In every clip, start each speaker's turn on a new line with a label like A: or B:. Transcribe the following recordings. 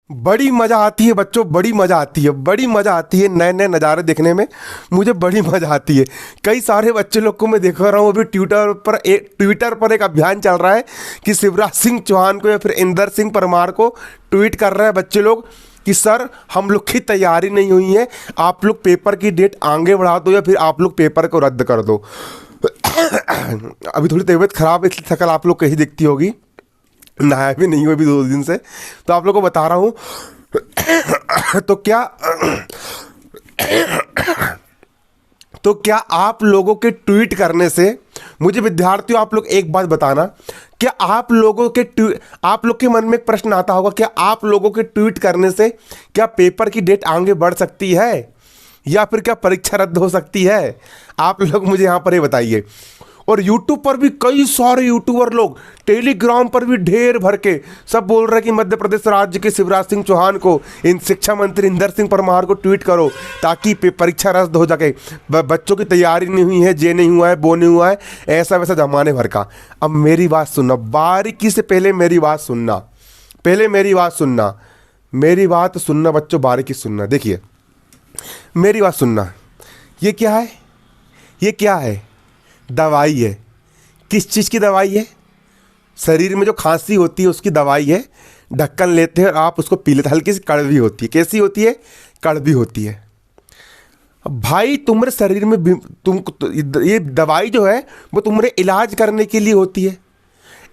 A: बड़ी मज़ा आती है बच्चों, बड़ी मज़ा आती है, बड़ी मज़ा आती है नए नए नज़ारे देखने में। मुझे बड़ी मज़ा आती है। कई सारे बच्चे लोग को मैं देख रहा हूँ, अभी ट्विटर पर एक अभियान चल रहा है कि शिवराज सिंह चौहान को या फिर इंदर सिंह परमार को ट्वीट कर रहे हैं बच्चे लोग कि सर हम लोग की तैयारी नहीं हुई है, आप लोग पेपर की डेट आगे बढ़ा दो या फिर आप लोग पेपर को रद्द कर दो। अभी थोड़ी तबीयत ख़राब है इसलिए थकल आप लोग कहीं दिखती होगी, नहाया भी नहीं हुआ अभी 2 दिन से, तो आप लोगों को बता रहा हूँ। तो क्या आप लोगों के ट्वीट करने से, मुझे विद्यार्थियों आप लोग एक बात बताना, क्या आप लोग के मन में एक प्रश्न आता होगा, क्या आप लोगों के ट्वीट करने से क्या पेपर की डेट आगे बढ़ सकती है या फिर क्या परीक्षा रद्द हो सकती है? आप लोग मुझे यहाँ पर ये बताइए। और यूट्यूब पर भी कई सारे यूट्यूबर लोग, टेलीग्राम पर भी ढेर भर के सब बोल रहे हैं कि मध्य प्रदेश राज्य के शिवराज सिंह चौहान को, इन शिक्षा मंत्री इंदर सिंह परमार को ट्वीट करो ताकि परीक्षा रद्द हो सके। बच्चों की तैयारी नहीं हुई है, ये नहीं हुआ है, वो नहीं हुआ है, ऐसा वैसा जमाने भर का। अब मेरी बात सुनना बारीकी से, पहले मेरी बात सुनना, मेरी बात सुनना बच्चों, बारीकी सुनना। देखिए मेरी बात सुनना, ये क्या है? दवाई है। किस चीज़ की दवाई है? शरीर में जो खांसी होती है उसकी दवाई है। ढक्कन लेते हैं और आप उसको पी लेते हैं। हल्की सी कड़वी होती है। कैसी होती है? कड़वी होती है। भाई तुम्हारे शरीर में ये दवाई जो है वो तुम्हारे इलाज करने के लिए होती है।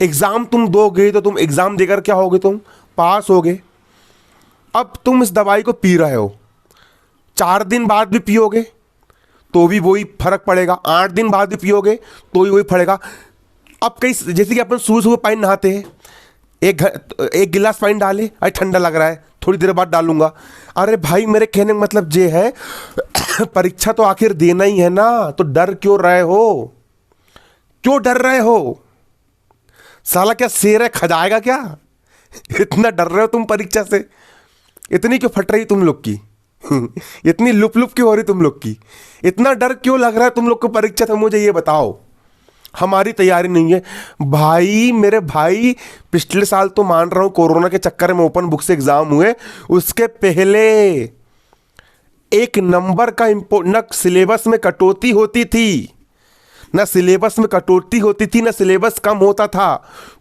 A: एग्ज़ाम तुम दोगे तो तुम एग्ज़ाम देकर क्या होगे? तुम पास होगे। अब तुम इस दवाई को पी रहे हो, 4 दिन बाद भी पियोगे तो भी वही फर्क पड़ेगा, 8 दिन बाद भी पियोगे तो भी वही पड़ेगा। अब कई, जैसे कि अपन सुबह पानी नहाते हैं, एक गिलास पानी डाले, अरे ठंडा लग रहा है, थोड़ी देर बाद डालूंगा। अरे भाई मेरे कहने का मतलब ये है परीक्षा तो आखिर देना ही है ना, तो डर क्यों रहे हो? क्यों डर रहे हो? साला क्या शेर है, खा जाएगा क्या? इतना डर रहे हो तुम परीक्षा से? इतनी क्यों फट रही तुम लोग की? इतनी लुप क्यों हो रही तुम लोग की? इतना डर क्यों लग रहा है तुम लोग को परीक्षा से? मुझे ये बताओ। हमारी तैयारी नहीं है भाई, मेरे भाई। पिछले साल तो मान रहा हूं कोरोना के चक्कर में ओपन बुक से एग्जाम हुए, उसके पहले 1 नंबर का न सिलेबस में कटौती होती थी, ना सिलेबस कम होता था।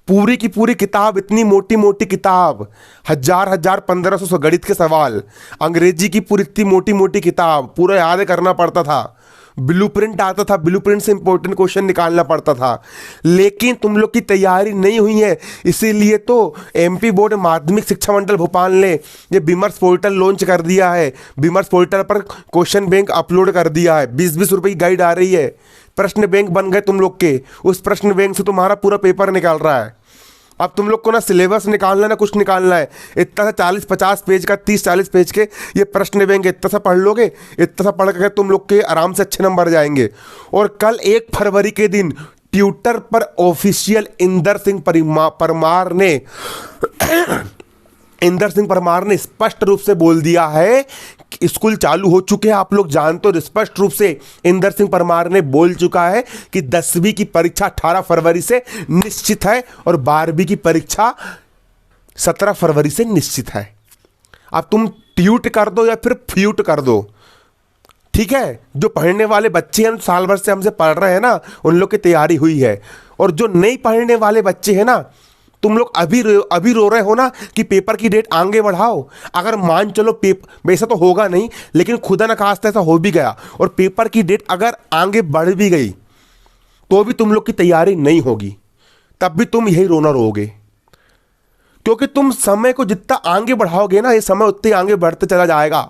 A: पूरी की पूरी किताब, इतनी मोटी मोटी किताब, 1500 गणित के सवाल, अंग्रेजी की पूरी इतनी मोटी मोटी किताब, पूरा याद करना पड़ता था। ब्लूप्रिंट आता था, ब्लूप्रिंट से इंपॉर्टेंट क्वेश्चन निकालना पड़ता था। लेकिन तुम लोग की तैयारी नहीं हुई है, इसीलिए तो एमपी बोर्ड माध्यमिक शिक्षा मंडल भोपाल ने ये विमर्श पोर्टल लॉन्च कर दिया है। विमर्श पोर्टल पर क्वेश्चन बैंक अपलोड कर दिया है। 20-20 रुपए की गाइड आ रही है। प्रश्न बैंक बन गए तुम लोग के, उस प्रश्न बैंक से तुम्हारा पूरा पेपर निकाल रहा है। अब तुम लोग को ना सिलेबस निकालना ना कुछ निकालना है। इतना सा 40-50 पेज का, 30-40 पेज के ये प्रश्न बैंक, इतना सा पढ़ लोगे, इतना सा पढ़ कर तुम लोग के आराम से अच्छे नंबर जाएंगे। और कल 1 फरवरी के दिन ट्विटर पर ऑफिशियल इंदर सिंह परमार ने स्पष्ट रूप से बोल दिया है कि स्कूल चालू हो चुके हैं। आप लोग जानते हो, स्पष्ट रूप से इंदर सिंह परमार ने बोल चुका है कि 10वीं की परीक्षा 18 फरवरी से निश्चित है और 12वीं की परीक्षा 17 फरवरी से निश्चित है। अब तुम ट्वीट कर दो या फिर फ्यूट कर दो, ठीक है। जो पढ़ने वाले बच्चे हैं, साल भर से हमसे पढ़ रहे हैं ना, उन लोग की तैयारी हुई है। और जो नहीं पढ़ने वाले बच्चे हैं ना, तुम लोग अभी रो रहे हो ना कि पेपर की डेट आगे बढ़ाओ। अगर मान चलो वैसा तो होगा नहीं, लेकिन खुदा न खास्ता ऐसा हो भी गया और पेपर की डेट अगर आगे बढ़ भी गई तो भी तुम लोग की तैयारी नहीं होगी, तब भी तुम यही रोना रोगे। क्योंकि तुम समय को जितना आगे बढ़ाओगे ना, ये समय उतने आगे बढ़ते चला जाएगा।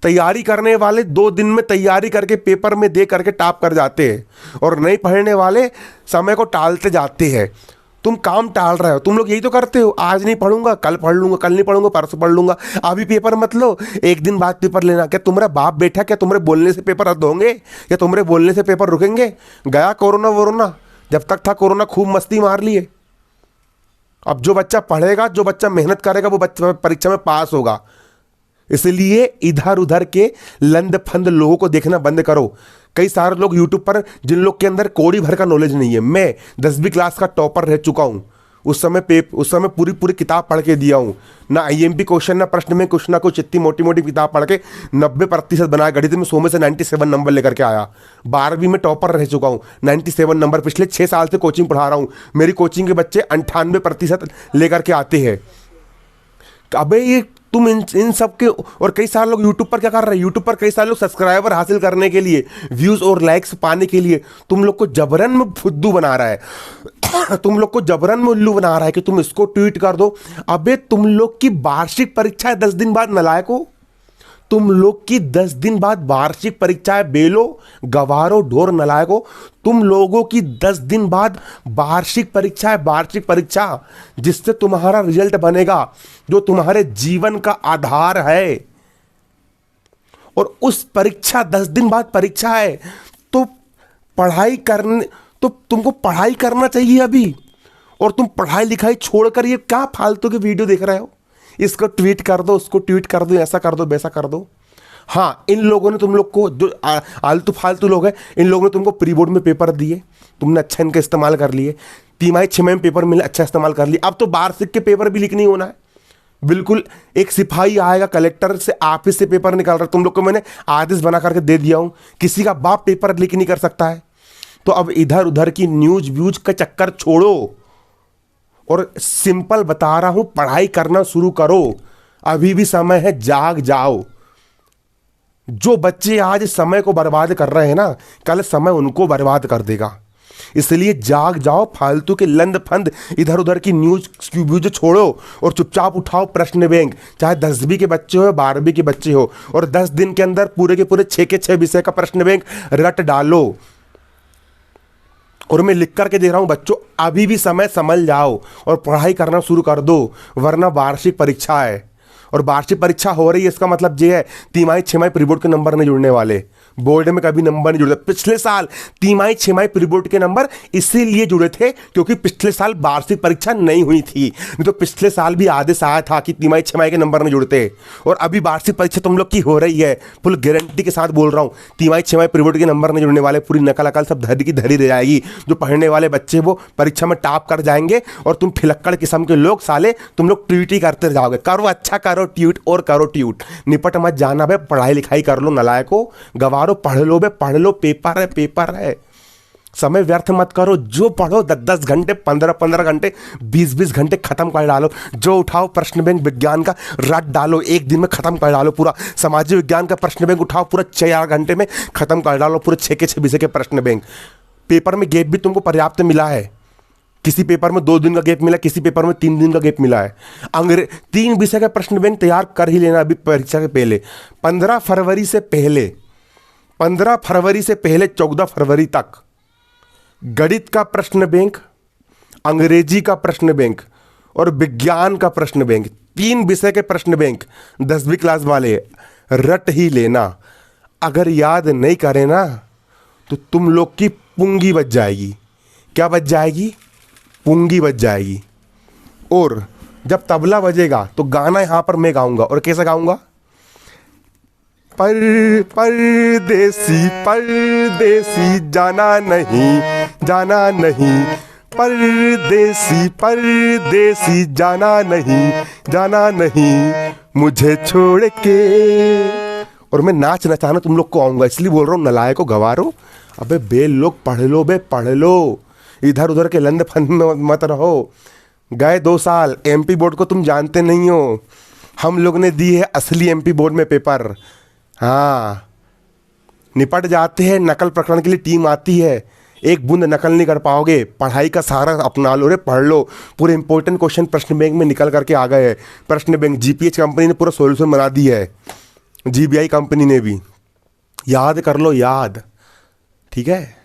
A: तैयारी करने वाले 2 दिन में तैयारी करके पेपर में दे करके टॉप कर जाते हैं, और नहीं पढ़ने वाले समय को टालते जाते हैं। तुम काम टाल रहे हो, तुम लोग यही तो करते हो। आज नहीं पढ़ूंगा, कल पढ़ लूंगा, कल नहीं पढ़ूंगा, परसों पढ़ लूंगा, अभी पेपर मत लो, 1 दिन बाद पेपर लेना। क्या तुम्हारा बाप बैठा? क्या तुम्हारे बोलने से पेपर रद्द होंगे? या तुम्हारे बोलने से पेपर रुकेंगे? गया कोरोना वोरोना, जब तक था कोरोना खूब मस्ती मार लिए। अब जो बच्चा पढ़ेगा, जो बच्चा मेहनत करेगा, वो बच्चा परीक्षा में पास होगा। इसलिए इधर उधर के लंद फंद लोगों को देखना बंद करो। कई सारे लोग यूट्यूब पर, जिन लोग के अंदर कोड़ी भर का नॉलेज नहीं है, मैं 10वीं क्लास का टॉपर रह चुका हूँ, उस समय पूरी पूरी किताब पढ़ के दिया हूँ, ना आईएमपी क्वेश्चन ना प्रश्न में कुछ ना कुछ, इतनी मोटी मोटी किताब पढ़ के 90% बनाया। गणित में 100 में से 97 नंबर लेकर के आया। 12वीं में टॉपर रह चुका हूँ, 97 नंबर। पिछले 6 साल से कोचिंग पढ़ा रहा हूँ, मेरी कोचिंग के बच्चे 98% लेकर के आते हैं। अबे ये तुम इन सब के, और कई सारे लोग यूट्यूब पर क्या कर रहे हैं, यूट्यूब पर कई सारे लोग सब्सक्राइबर हासिल करने के लिए, व्यूज और लाइक्स पाने के लिए तुम लोग को जबरन में फुद्दू बना रहा है तुम लोग को जबरन में उल्लू बना रहा है कि तुम इसको ट्वीट कर दो। अबे तुम लोग की वार्षिक परीक्षा है 10 दिन बाद, नलायको। तुम लोग की 10 दिन बाद वार्षिक परीक्षा है, बेलो, गवारो, ढोर, नलायको। तुम लोगों की 10 दिन बाद वार्षिक परीक्षा है, वार्षिक परीक्षा, जिससे तुम्हारा रिजल्ट बनेगा, जो तुम्हारे जीवन का आधार है। और उस परीक्षा 10 दिन बाद परीक्षा है, तो तुमको पढ़ाई करना चाहिए अभी। और तुम पढ़ाई लिखाई छोड़कर ये क्या फालतू के वीडियो देख रहे हो, इसको ट्वीट कर दो, उसको ट्वीट कर दो, ऐसा कर दो, वैसा कर दो। हाँ, इन लोगों ने तुम लोग को, जो आलतू फालतू लोग हैं, इन लोगों ने तुमको प्री बोर्ड में पेपर दिए, तुमने अच्छा इनका इस्तेमाल कर लिए। 3 6 में पेपर मिले, अच्छा इस्तेमाल कर लिए। अब तो वार्षिक के पेपर भी लिखनी होना है। बिल्कुल, एक सिपाही आएगा कलेक्टर से ऑफिस से पेपर निकाल रहा है, तुम लोग को मैंने आदेश बना करके दे दिया हूँ, किसी का बाप पेपर लीक नहीं कर सकता है। तो अब इधर उधर की न्यूज व्यूज का चक्कर छोड़ो और सिंपल बता रहा हूं, पढ़ाई करना शुरू करो। अभी भी समय है, जाग जाओ। जो बच्चे आज समय को बर्बाद कर रहे हैं ना, कल समय उनको बर्बाद कर देगा। इसलिए जाग जाओ, फालतू के लंद फंद इधर उधर की न्यूज छोड़ो और चुपचाप उठाओ प्रश्न बैंक। चाहे 10वीं के बच्चे हो, 12वीं के बच्चे हो, और 10 दिन के अंदर पूरे के पूरे 6 के 6 विषय का प्रश्न बैंक रट डालो। और मैं लिख करके दे रहा हूं बच्चों, अभी भी समय संभल जाओ और पढ़ाई करना शुरू कर दो, वरना वार्षिक परीक्षा है। और वार्षिक परीक्षा हो रही है, इसका मतलब ये है 3 6 प्री बोर्ड के नंबर नहीं जुड़ने वाले। बोर्ड में कभी नंबर नहीं जुड़े। पिछले साल 3 6 प्री बोर्ड के नंबर इसीलिए जुड़े थे क्योंकि पिछले साल वार्षिक परीक्षा नहीं हुई थी। नहीं तो पिछले साल भी आदेश आया था कि 3 6 के नंबर नहीं जुड़ते। और अभी वार्षिक परीक्षा तुम लोग की हो रही है, फुल गारंटी के साथ बोल रहा हूँ, 3 6 प्री बोर्ड के नंबर नहीं जुड़ने वाले। पूरी नकल अकल सब धरी की धरी रह जाएगी। जो पढ़ने वाले बच्चे वो परीक्षा में टॉप कर जाएंगे, और तुम फिलक्कड़ किस्म के लोग साले, तुम लोग ट्वीट ही करते जाओगे। करो अच्छा, करो ट्वीट और करो ट्वीट, निपट मत जाना बे। पढ़ाई लिखाई कर लो नलायको, गवारो, पढ़ लो बे, पढ़ लो। पेपर है, पेपर है, समय व्यर्थ मत करो। जो पढ़ो 10 घंटे, 15 घंटे, 20 घंटे खत्म कर डालो। जो उठाओ प्रश्न बैंक विज्ञान का रट डालो, एक दिन में खत्म कर डालो पूरा। सामाजिक विज्ञान का प्रश्न बैंक उठाओ, पूरा 4 घंटे में खत्म कर डालो, पूरे 6 के 6 विषय के प्रश्न बैंक। पेपर में गैप भी तुमको पर्याप्त मिला है। किसी पेपर में 2 दिन का गैप मिला, किसी पेपर में 3 दिन का गैप मिला है। 3 विषय का प्रश्न बैंक तैयार कर ही लेना अभी परीक्षा के पहले। 15 फरवरी से पहले 14 फरवरी तक गणित का प्रश्न बैंक, अंग्रेजी का प्रश्न बैंक और विज्ञान का प्रश्न बैंक, 3 विषय के प्रश्न बैंक 10वीं क्लास वाले रट ही लेना। अगर याद नहीं करें ना तो तुम लोग की पुंगी बच जाएगी। क्या बच जाएगी? पुंगी बच जाएगी। और जब तबला बजेगा तो गाना यहां पर मैं गाऊंगा। और कैसे गाऊंगा? परदेसी परदेसी जाना नहीं, जाना नहीं, परदेसी परदेसी जाना नहीं, जाना नहीं, मुझे छोड़ के। और मैं नाच नचाना तुम लोग को आऊंगा, इसलिए बोल रहा हूँ नलायको, गवारो। अबे बेल लोग पढ़ लो बे, पढ़ लो। इधर उधर के लंद फंद में मत रहो। गए 2 साल एमपी बोर्ड को तुम जानते नहीं हो। हम लोग ने दी है असली एमपी बोर्ड में पेपर। हाँ, निपट जाते हैं। नकल प्रकरण के लिए टीम आती है, एक बूंद नकल नहीं कर पाओगे। पढ़ाई का सहारा अपना लो रे, पढ़ लो। पूरे इंपॉर्टेंट क्वेश्चन प्रश्न बैंक में निकल करके आ गए हैं। प्रश्न बैंक जीपीएच कंपनी ने पूरा सॉल्यूशन बना दी है, जीबीआई कंपनी ने भी। याद कर लो, याद। ठीक है।